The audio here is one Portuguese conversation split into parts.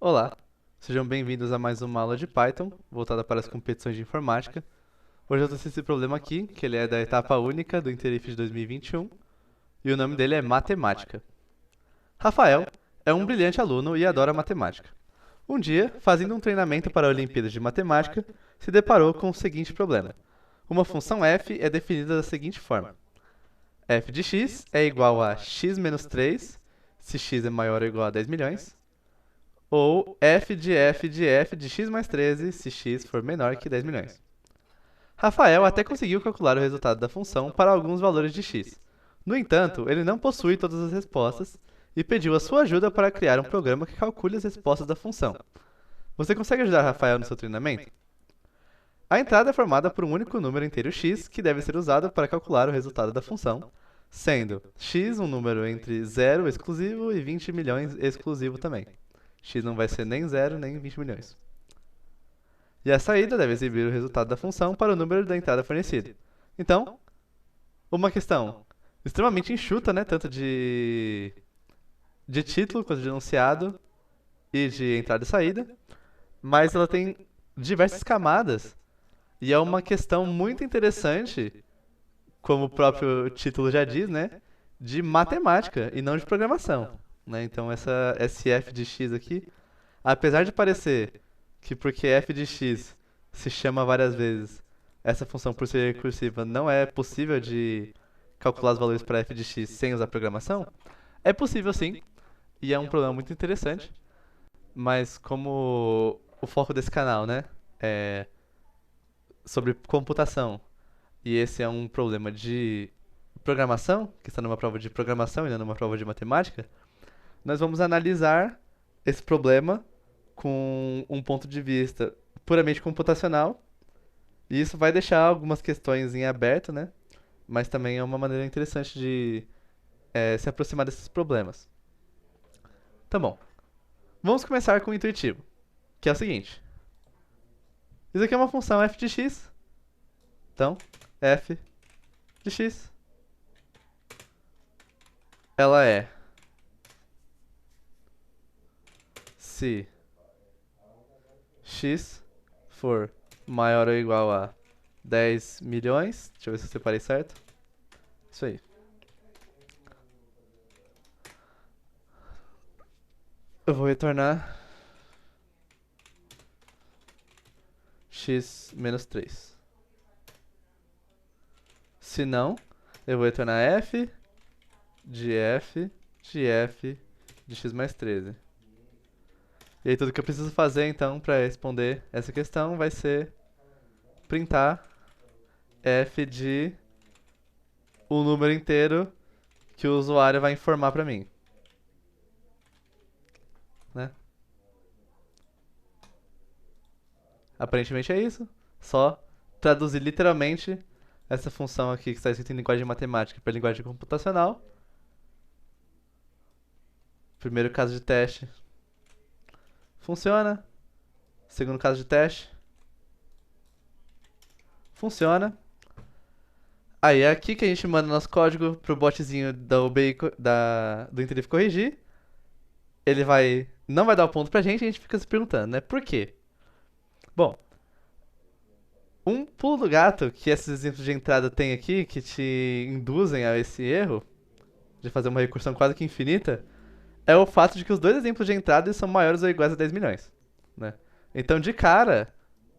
Olá, sejam bem-vindos a mais uma aula de Python, voltada para as competições de informática. Hoje eu trouxe esse problema aqui, que ele é da etapa única do Interif de 2021, e o nome dele é Matemática. Rafael é um brilhante aluno e adora matemática. Um dia, fazendo um treinamento para a Olimpíada de Matemática, se deparou com o seguinte problema. Uma função f é definida da seguinte forma. F de x é igual a x menos 3, se x é maior ou igual a 10 milhões, ou f de x mais 13 se x for menor que 10 milhões. Rafael até conseguiu calcular o resultado da função para alguns valores de x. No entanto, ele não possui todas as respostas e pediu a sua ajuda para criar um programa que calcule as respostas da função. Você consegue ajudar Rafael no seu treinamento? A entrada é formada por um único número inteiro x que deve ser usado para calcular o resultado da função, sendo x um número entre 0 exclusivo e 20 milhões exclusivo também. X não vai ser nem 0 nem 20 milhões. E a saída deve exibir o resultado da função para o número da entrada fornecido. Então, uma questão extremamente enxuta, né? Tanto de título quanto de enunciado e de entrada e saída, mas ela tem diversas camadas e é uma questão muito interessante, como o próprio título já diz, né? De matemática e não de programação. Né? Então, essa SF de x aqui, apesar de parecer que porque f de x se chama várias vezes, essa função por ser recursiva não é possível de calcular os valores para f de x sem usar programação, é possível sim, e é um problema muito interessante, mas como o foco desse canal, né, é sobre computação, e esse é um problema de programação, que está numa prova de programação e não numa prova de matemática, nós vamos analisar esse problema com um ponto de vista puramente computacional, e isso vai deixar algumas questões em aberto, né? Mas também é uma maneira interessante de se aproximar desses problemas. Tá bom. Vamos começar com o intuitivo, que é o seguinte. Isso aqui é uma função f de x. Então, f de x, ela é se x for maior ou igual a 10 milhões. Deixa eu ver se eu separei certo. Isso aí. Eu vou retornar x menos 3. Se não, eu vou retornar f de f de f de x mais 13. E aí tudo que eu preciso fazer então para responder essa questão vai ser printar f de o número inteiro que o usuário vai informar para mim, né? Aparentemente é isso. Só traduzir literalmente essa função aqui que está escrita em linguagem matemática para linguagem computacional. Primeiro caso de teste funciona. Segundo caso de teste funciona. Aí é aqui que a gente manda nosso código pro botzinho da UBI, do Interif corrigir. Ele não vai dar o ponto pra gente e a gente fica se perguntando, né? Por quê? Bom, um pulo do gato que esses exemplos de entrada têm aqui, que te induzem a esse erro, de fazer uma recursão quase que infinita, é o fato de que os dois exemplos de entrada são maiores ou iguais a 10 milhões. Né? Então, de cara,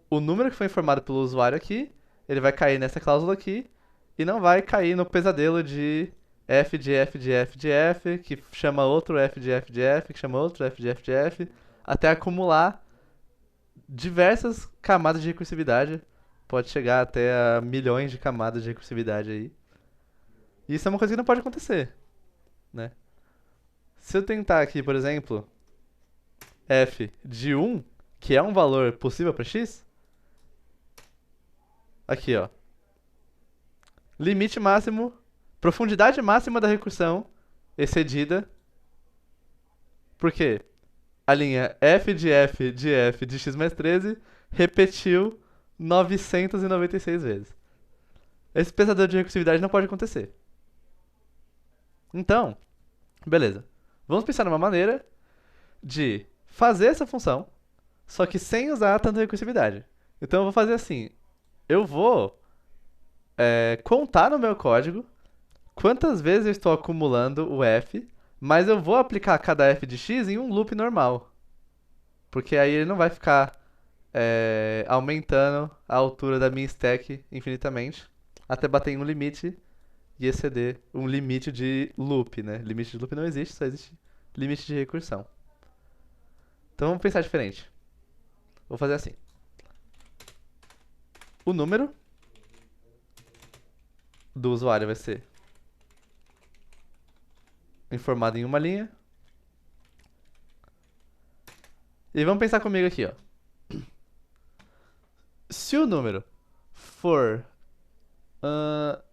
o número que foi informado pelo usuário aqui, ele vai cair nessa cláusula aqui, e não vai cair no pesadelo de f de f de f de f, que chama outro f de f de f, que chama outro f de f de f, até acumular diversas camadas de recursividade. Pode chegar até a milhões de camadas de recursividade aí. E isso é uma coisa que não pode acontecer, né? Se eu tentar aqui, por exemplo, f de 1, que é um valor possível para x, aqui, ó. Limite máximo, profundidade máxima da recursão excedida. Por quê? A linha f de f de f de x mais 13 repetiu 996 vezes. Esse pesadelo de recursividade não pode acontecer. Então, beleza. Vamos pensar numa maneira de fazer essa função, só que sem usar tanta recursividade. Então eu vou fazer assim, eu vou contar no meu código quantas vezes eu estou acumulando o f, mas eu vou aplicar cada f de x em um loop normal. Porque aí ele não vai ficar aumentando a altura da minha stack infinitamente, até bater em um limite e exceder um limite de loop, né? Limite de loop não existe, só existe limite de recursão. Então vamos pensar diferente. Vou fazer assim. O número do usuário vai ser informado em uma linha. E vamos pensar comigo aqui, ó. Se o número for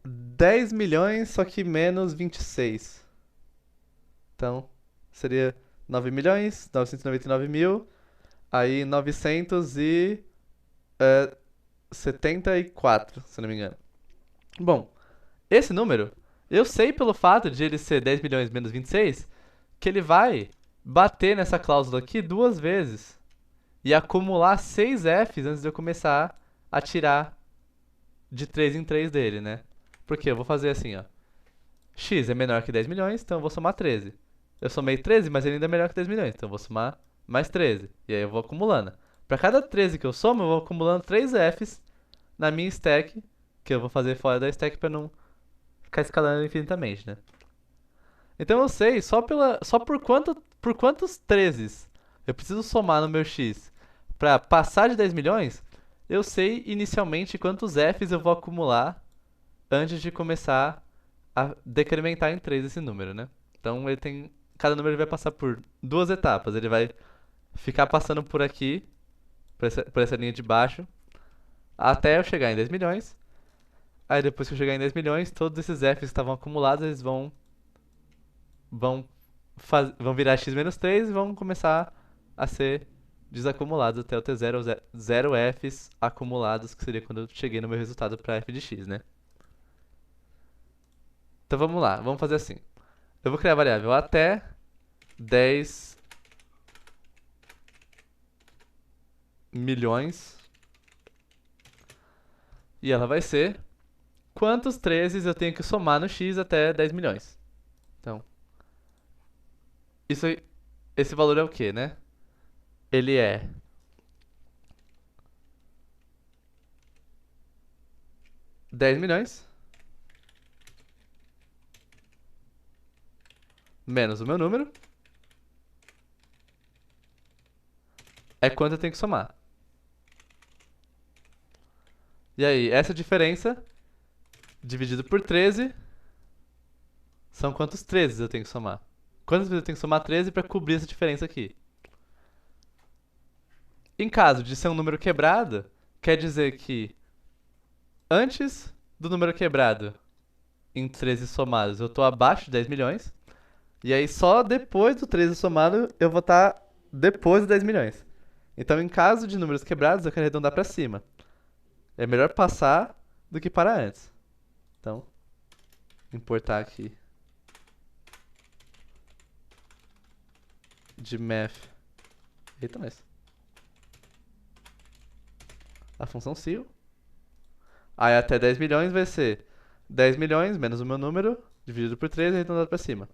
10 milhões, só que menos 26. Então, seria 9 milhões, 999 mil, aí 974, se não me engano. Bom, esse número, eu sei pelo fato de ele ser 10 milhões menos 26, que ele vai bater nessa cláusula aqui duas vezes e acumular 6 Fs antes de eu começar a tirar de 3 em 3 dele, né? Porque eu vou fazer assim, ó. X é menor que 10 milhões, então eu vou somar 13. Eu somei 13, mas ele ainda é melhor que 10 milhões, então eu vou somar mais 13. E aí eu vou acumulando. Para cada 13 que eu somo, eu vou acumulando 3 Fs na minha stack, que eu vou fazer fora da stack para não ficar escalando infinitamente, né? Então eu sei só por quantos 13 eu preciso somar no meu X para passar de 10 milhões, eu sei inicialmente quantos Fs eu vou acumular antes de começar a decrementar em 3 esse número, né? Então cada número ele vai passar por duas etapas. Ele vai ficar passando por aqui, por essa linha de baixo, até eu chegar em 10 milhões. Aí depois que eu chegar em 10 milhões, todos esses Fs que estavam acumulados, eles vão, vão virar x menos 3 e vão começar a ser desacumulados até eu ter zero Fs acumulados, que seria quando eu cheguei no meu resultado para f de x, né? Então vamos lá, vamos fazer assim. Eu vou criar a variável até 10 milhões. E ela vai ser quantos 13 eu tenho que somar no x até 10 milhões. Então, esse valor é o quê, né? Ele é 10 milhões menos o meu número é quanto eu tenho que somar. E aí, essa diferença dividido por 13 são quantos 13 eu tenho que somar. Quantas vezes eu tenho que somar 13 para cobrir essa diferença aqui? Em caso de ser um número quebrado, quer dizer que antes do número quebrado, em 13 somados, eu estou abaixo de 10 milhões. E aí só depois do 13 somado, eu vou estar depois de 10 milhões. Então, em caso de números quebrados, eu quero arredondar para cima. É melhor passar do que parar antes. Então, importar aqui de math. Eita, mas a função ceil. Aí até 10 milhões vai ser 10 milhões menos o meu número, dividido por 3 e arredondado para cima.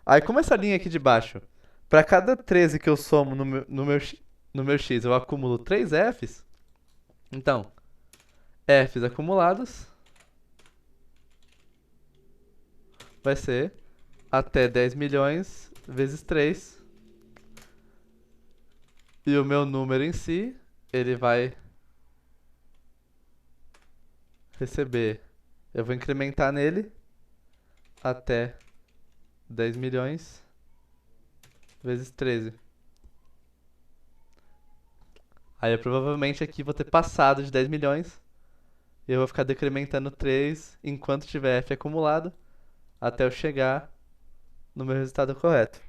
Aí como essa linha aqui de baixo, para cada 13 que eu somo no meu x, eu acumulo 3 Fs. Então, Fs acumulados vai ser até 10 milhões vezes 3. E o meu número em si, ele vai receber. Eu vou incrementar nele até 10 milhões vezes 13. Aí eu provavelmente aqui vou ter passado de 10 milhões. E eu vou ficar decrementando 3 enquanto tiver F acumulado, até eu chegar no meu resultado correto.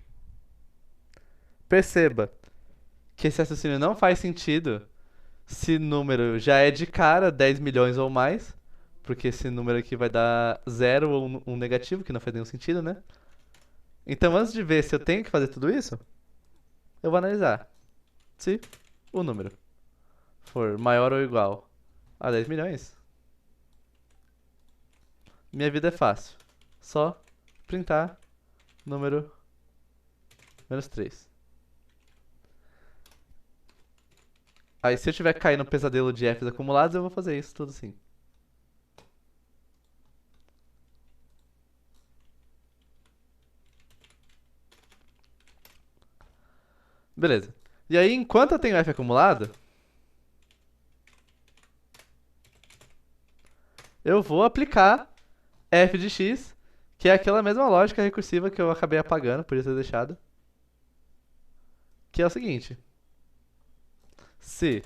Perceba que esse raciocínio não faz sentido se o número já é de cara 10 milhões ou mais, porque esse número aqui vai dar zero ou um negativo, que não faz nenhum sentido, né? Então, antes de ver se eu tenho que fazer tudo isso, eu vou analisar se o número for maior ou igual a 10 milhões. Minha vida é fácil. Só printar número menos 3. Aí, se eu tiver que cair no pesadelo de Fs acumulados, eu vou fazer isso tudo assim. Beleza. E aí, enquanto eu tenho F acumulado, eu vou aplicar f de x, que é aquela mesma lógica recursiva que eu acabei apagando, por isso ter deixado. Que é o seguinte. Se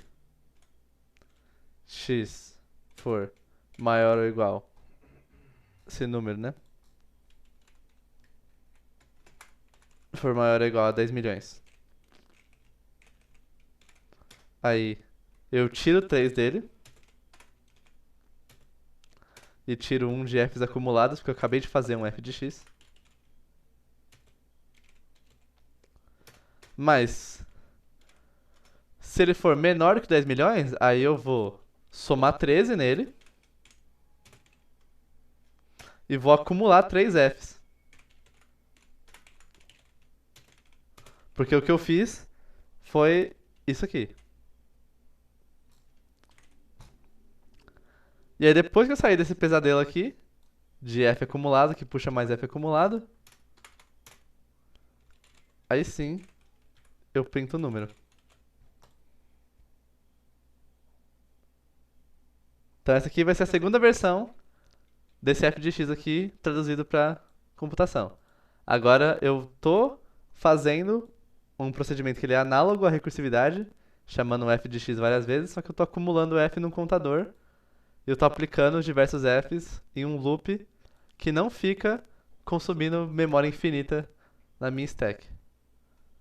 x for maior ou igual, esse número, né? For maior ou igual a 10 milhões. Aí eu tiro 3 dele. E tiro 1 de f's acumulados, porque eu acabei de fazer um f de x. Mas, se ele for menor que 10 milhões, aí eu vou somar 13 nele. E vou acumular 3 f's. Porque o que eu fiz foi isso aqui. E aí depois que eu sair desse pesadelo aqui, de f acumulado, que puxa mais f acumulado, aí sim eu printo o número. Então essa aqui vai ser a segunda versão desse f de x aqui traduzido para computação. Agora eu tô fazendo um procedimento que ele é análogo à recursividade, chamando f de x várias vezes, só que eu tô acumulando f num contador e eu tô aplicando os diversos f's em um loop que não fica consumindo memória infinita na minha stack.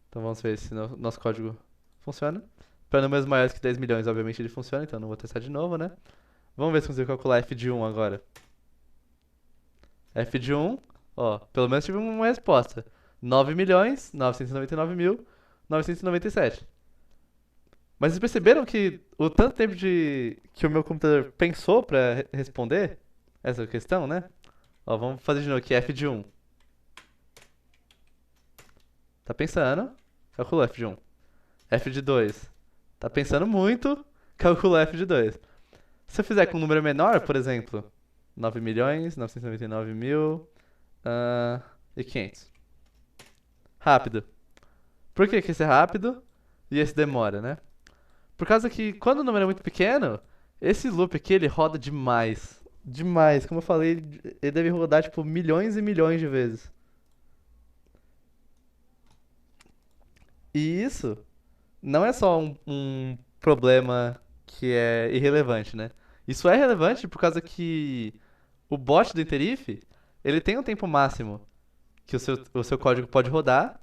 Então vamos ver se nosso código funciona. Para números maiores que 10 milhões, obviamente ele funciona, então não vou testar de novo, né? Vamos ver se consigo calcular f de 1 agora. F de 1, ó, pelo menos tive uma resposta. 9.999.997. Mas vocês perceberam que o tanto tempo que o meu computador pensou para responder essa questão, né? Ó, vamos fazer de novo aqui, f de 1. Tá pensando, calcula f de 1. F de 2. Tá pensando muito, calcula f de 2. Se eu fizer com um número menor, por exemplo, 9.999.000 e 500. Rápido. Por que que esse é rápido e esse demora, né? Por causa que quando o número é muito pequeno, esse loop aqui ele roda demais. Demais. Como eu falei, ele deve rodar tipo milhões e milhões de vezes. E isso não é só um problema que é irrelevante, né? Isso é relevante por causa que o bot do Interif, ele tem um tempo máximo que o seu código pode rodar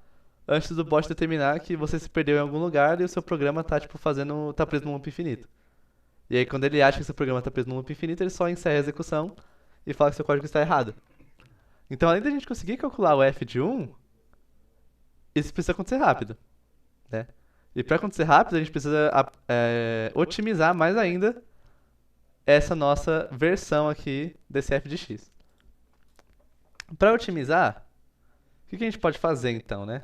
antes do bot determinar que você se perdeu em algum lugar e o seu programa tá, tipo, tá preso num loop infinito. E aí, quando ele acha que seu programa tá preso num loop infinito, ele só encerra a execução e fala que seu código está errado. Então, além da gente conseguir calcular o f de 1, isso precisa acontecer rápido, né? E para acontecer rápido, a gente precisa otimizar mais ainda essa nossa versão aqui desse f de x. Para otimizar, o que a gente pode fazer então, né?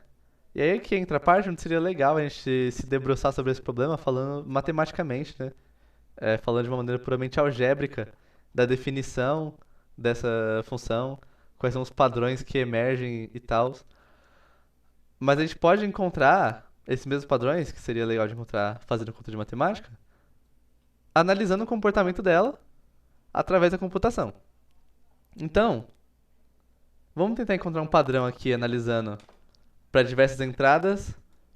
E aí que entra a parte onde seria legal a gente se debruçar sobre esse problema falando matematicamente, né? Falando de uma maneira puramente algébrica da definição dessa função, quais são os padrões que emergem e tal. Mas a gente pode encontrar esses mesmos padrões, que seria legal de encontrar fazendo conta de matemática, analisando o comportamento dela através da computação. Então, vamos tentar encontrar um padrão aqui analisando para diversas entradas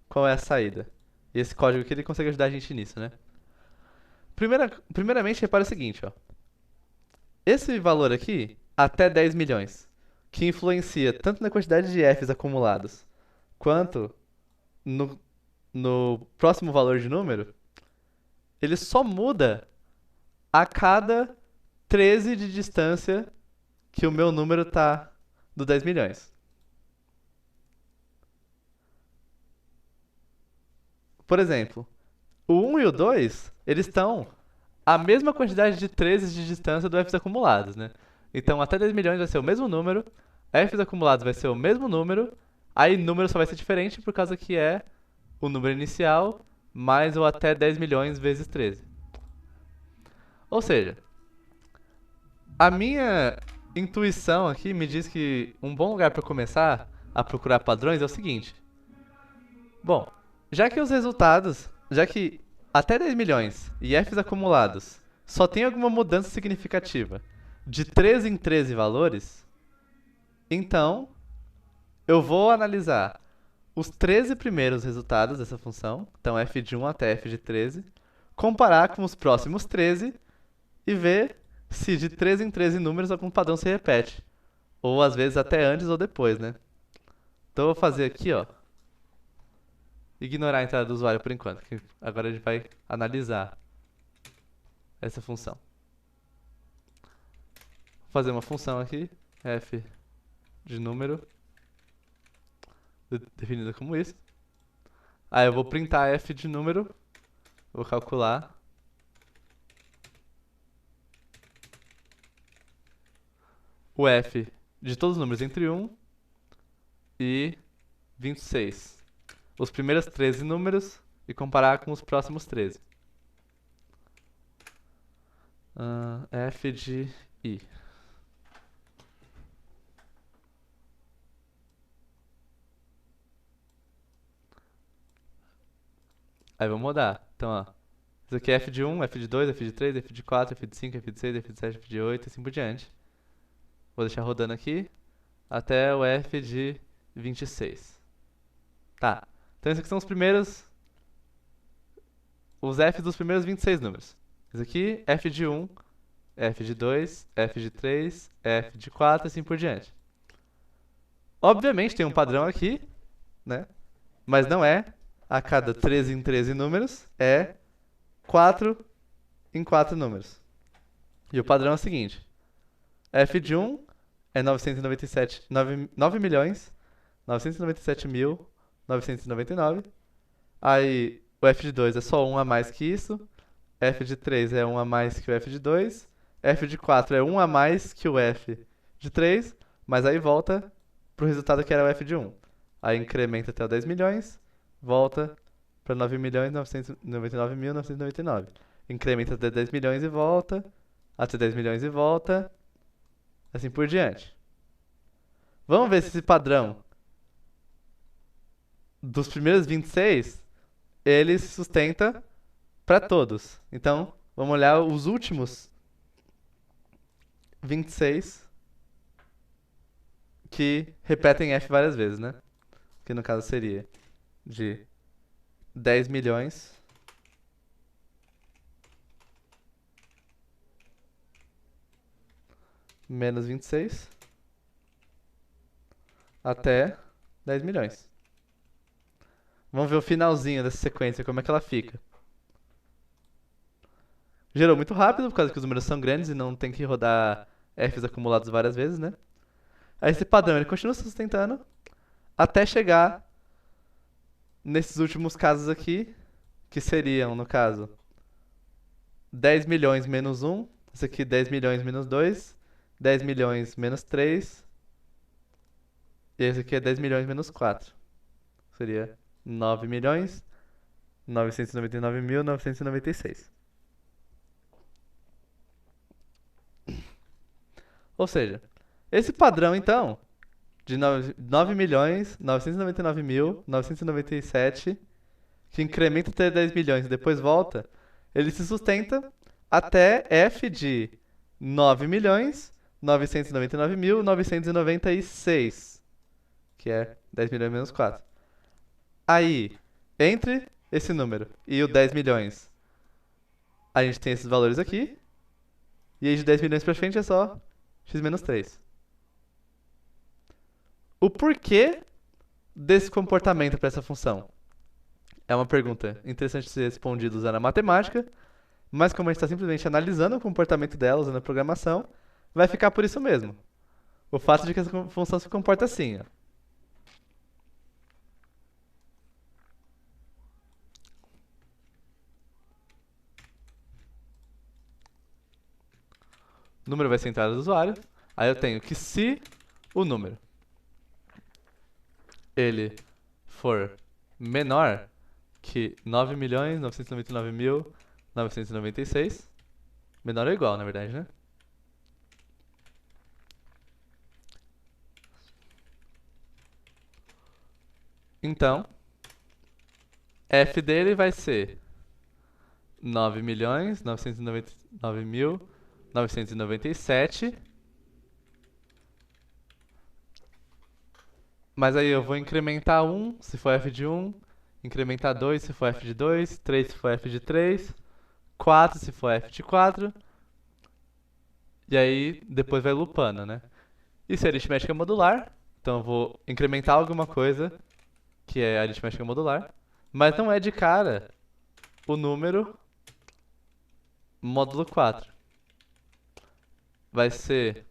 qual é a saída. E esse código aqui ele consegue ajudar a gente nisso, né? Primeiramente, repara o seguinte, ó. Esse valor aqui, até 10 milhões, que influencia tanto na quantidade de Fs acumulados, quanto no, no próximo valor de número, ele só muda a cada 13 de distância que o meu número tá do 10 milhões. Por exemplo, o 1 e o 2, eles estão a mesma quantidade de 13 de distância do f's acumulados, né? Então, até 10 milhões vai ser o mesmo número, f's acumulados vai ser o mesmo número, aí o número só vai ser diferente por causa que é o número inicial mais o até 10 milhões vezes 13. Ou seja, a minha intuição aqui me diz que um bom lugar para começar a procurar padrões é o seguinte. Bom, já que os resultados, já que até 10 milhões e f's acumulados só tem alguma mudança significativa de 13 em 13 valores, então eu vou analisar os 13 primeiros resultados dessa função, então f de 1 até f de 13, comparar com os próximos 13 e ver se de 13 em 13 números algum padrão se repete. Ou às vezes até antes ou depois, né? Então eu vou fazer aqui, ó. Ignorar a entrada do usuário por enquanto, que agora a gente vai analisar essa função. Vou fazer uma função aqui, f de número, definida como isso. Aí eu vou printar f de número, vou calcular. O f de todos os números entre 1 e 26. Os primeiros 13 números e comparar com os próximos 13. F de i. Aí vou mudar. Então, ó. Isso aqui é f de 1, f de 2, f de 3, f de 4, f de 5, f de 6, f de 7, f de 8 e assim por diante. Vou deixar rodando aqui até o f de 26. Tá. Então, esses aqui são os primeiros... Os f's dos primeiros 26 números. Isso aqui, f de 1, f de 2, f de 3, f de 4 e assim por diante. Obviamente tem um padrão aqui, né? Mas não é a cada 13 em 13 números, é 4 em 4 números. E o padrão é o seguinte. F de 1 é 9 milhões 997.999. Aí o f de 2 é só 1 a mais que isso. F de 3 é 1 a mais que o f de 2. F de 4 é 1 a mais que o f de 3. Mas aí volta pro resultado que era o f de 1. Aí incrementa até o 10 milhões. Volta para 9.999.999. Incrementa até 10 milhões e volta. Até 10 milhões e volta. Assim por diante. Vamos ver se esse padrão dos primeiros 26, ele se sustenta para todos. Então, vamos olhar os últimos 26 que repetem f várias vezes, né? Que no caso seria de 10 milhões menos 26 até 10 milhões. Vamos ver o finalzinho dessa sequência, como é que ela fica. Gerou muito rápido, por causa que os números são grandes e não tem que rodar f's acumulados várias vezes, né? Aí esse padrão ele continua se sustentando até chegar nesses últimos casos aqui, que seriam, no caso, 10 milhões menos 1, esse aqui 10 milhões menos 2, 10 milhões menos 3, e esse aqui é 10 milhões menos 4. Seria 9 milhões 999.996. Ou seja, esse padrão, então, de 9.999.997, que incrementa até 10 milhões e depois volta, ele se sustenta até f de 9.999.996, que é 10 milhões menos 4. Aí, entre esse número e o 10 milhões, a gente tem esses valores aqui, e aí de 10 milhões pra frente é só x menos 3. O porquê desse comportamento para essa função? É uma pergunta interessante de ser respondida usando a matemática, Mas como a gente está simplesmente analisando o comportamento dela usando a programação, vai ficar por isso mesmo. O fato de que essa função se comporta assim, ó. O número vai ser a entrada do usuário. Aí eu tenho que se o número ele for menor que 9.999.996, menor ou igual, na verdade, né? Então, f dele vai ser 9.999.997. Mas aí eu vou incrementar 1 se for f de 1, incrementar 2 se for f de 2, 3 se for f de 3, 4 se for f de 4, e aí depois vai loopando, né? Isso é aritmética modular, então eu vou incrementar alguma coisa, que é aritmética modular, mas não é de cara o número módulo 4. Vai ser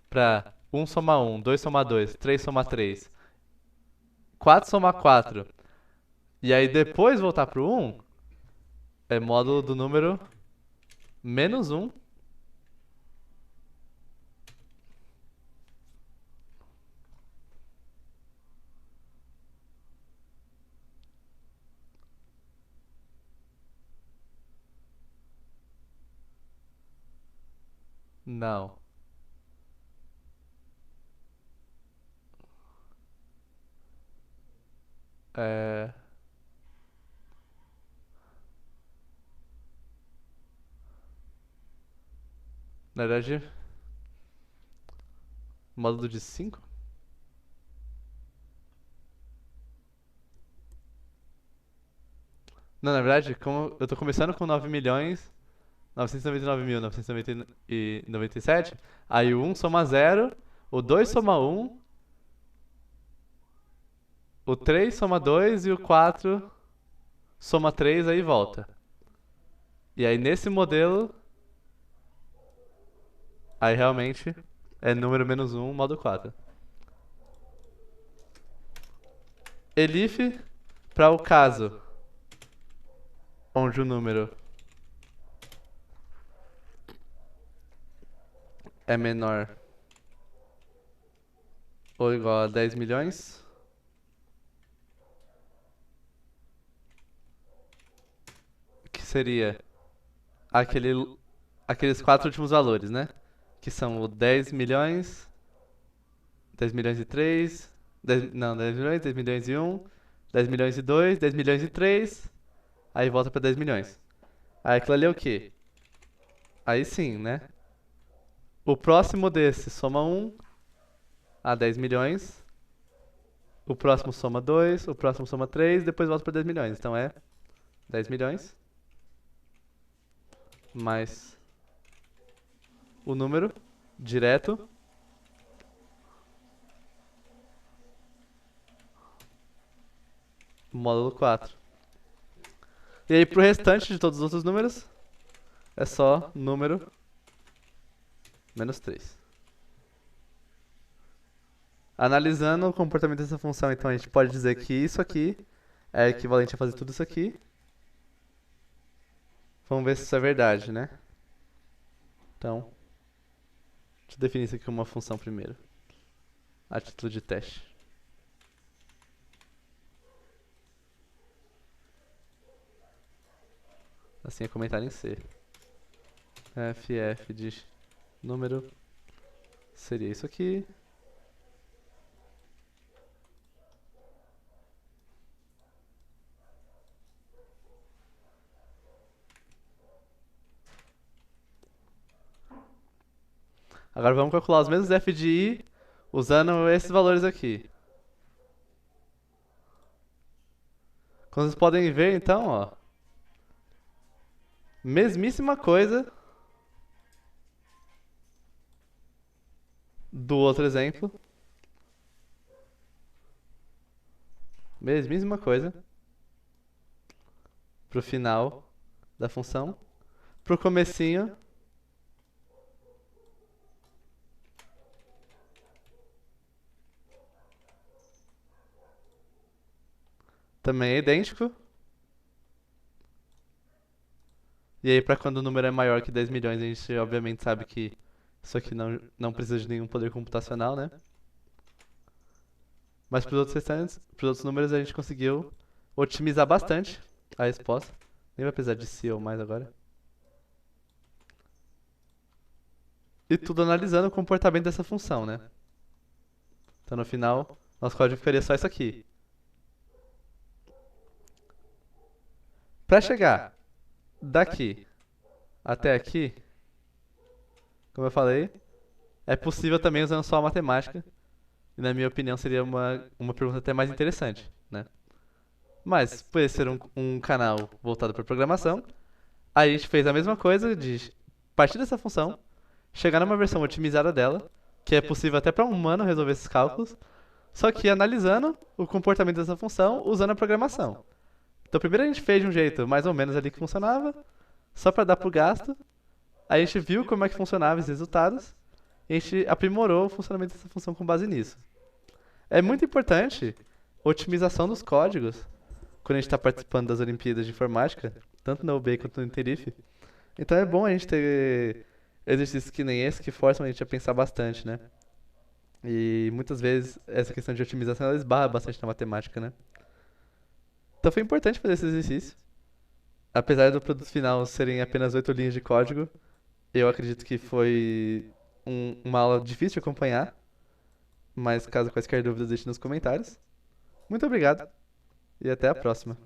para 1 somar 1, 2 somar 2, 3 somar 3, 4 somar 4, e aí depois voltar pro 1, é módulo do número menos 1. Não. É... Na verdade, módulo de 5? Não, na verdade, como eu tô começando com 9.999.997, aí o 1 soma 0, o 2 soma 1, o 3 soma 2 e o 4 soma 3, aí volta. E aí nesse modelo, aí realmente é número menos 1, modo 4. Elif, para o caso onde o número é menor ou igual a 10 milhões, que seria aqueles quatro últimos valores, né? Que são o 10 milhões, 10 milhões e 3, 10, não, 10 milhões, 10 milhões e 1, 10 milhões e 2, 10 milhões e 3, aí volta pra 10 milhões. Aí aquilo ali é o quê? Aí sim, né? O próximo desse soma 1 a 10 milhões, o próximo soma 2, o próximo soma 3, depois volta pra 10 milhões. Então é 10 milhões mais o número direto módulo 4. E aí pro restante de todos os outros números, é só número menos 3. Analisando o comportamento dessa função, então a gente pode dizer que isso aqui é equivalente a fazer tudo isso aqui. Vamos ver se isso é verdade, né? Então, deixa eu definir isso aqui como uma função primeiro. A título de teste. Assim é comentário em C. ff de número seria isso aqui. Agora vamos calcular os mesmos f de i usando esses valores aqui. Como vocês podem ver, então, ó, mesmíssima coisa do outro exemplo. Mesmíssima coisa pro final da função. pro comecinho também é idêntico. E aí, pra quando o número é maior que 10 milhões, a gente obviamente sabe que isso aqui não precisa de nenhum poder computacional, né? Mas pros outros restantes, pros outros números, a gente conseguiu otimizar bastante a resposta. Nem vai precisar de si ou mais agora. E tudo analisando o comportamento dessa função, né? Então no final, nosso código ficaria só isso aqui. Pra chegar daqui até aqui, como eu falei, é possível também usando só a matemática. E na minha opinião seria uma pergunta até mais interessante, né? Mas, por esse ser um canal voltado para programação, a gente fez a mesma coisa de partir dessa função, chegar numa versão otimizada dela, que é possível até para um humano resolver esses cálculos, só que analisando o comportamento dessa função usando a programação. Então, primeiro a gente fez de um jeito mais ou menos ali que funcionava, só para dar pro gasto. Aí a gente viu como é que funcionava os resultados, e a gente aprimorou o funcionamento dessa função com base nisso. É muito importante a otimização dos códigos quando a gente está participando das Olimpíadas de Informática, tanto na UB quanto no Tenerife. Então é bom a gente ter exercícios que nem esse que forçam a gente a pensar bastante, né? E muitas vezes essa questão de otimização ela esbarra bastante na matemática, né? Então foi importante fazer esse exercício. Apesar do produto final serem apenas 8 linhas de código, eu acredito que foi uma aula difícil de acompanhar, mas caso quaisquer dúvidas deixe nos comentários. Muito obrigado e até a próxima.